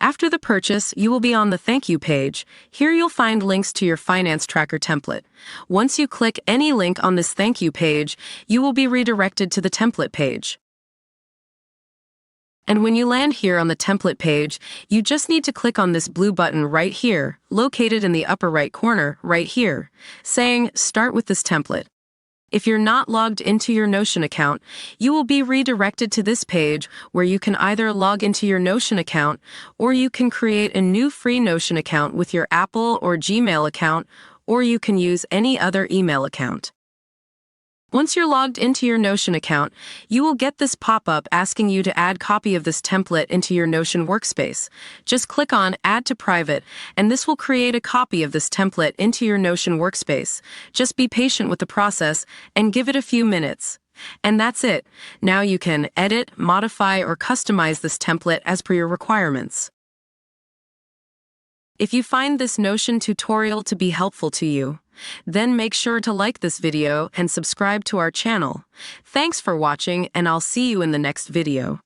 After the purchase, you will be on the Thank You page. Here you'll find links to your finance tracker template. Once you click any link on this Thank You page, you will be redirected to the template page. And when you land here on the template page, you just need to click on this blue button right here, located in the upper right corner, right here, saying Start with this template. If you're not logged into your Notion account, you will be redirected to this page where you can either log into your Notion account or you can create a new free Notion account with your Apple or Gmail account, or you can use any other email account. Once you're logged into your Notion account, you will get this pop-up asking you to add copy of this template into your Notion workspace. Just click on Add to Private, and this will create a copy of this template into your Notion workspace. Just be patient with the process and give it a few minutes. And that's it. Now you can edit, modify, or customize this template as per your requirements. If you find this Notion tutorial to be helpful to you, then make sure to like this video and subscribe to our channel. Thanks for watching, and I'll see you in the next video.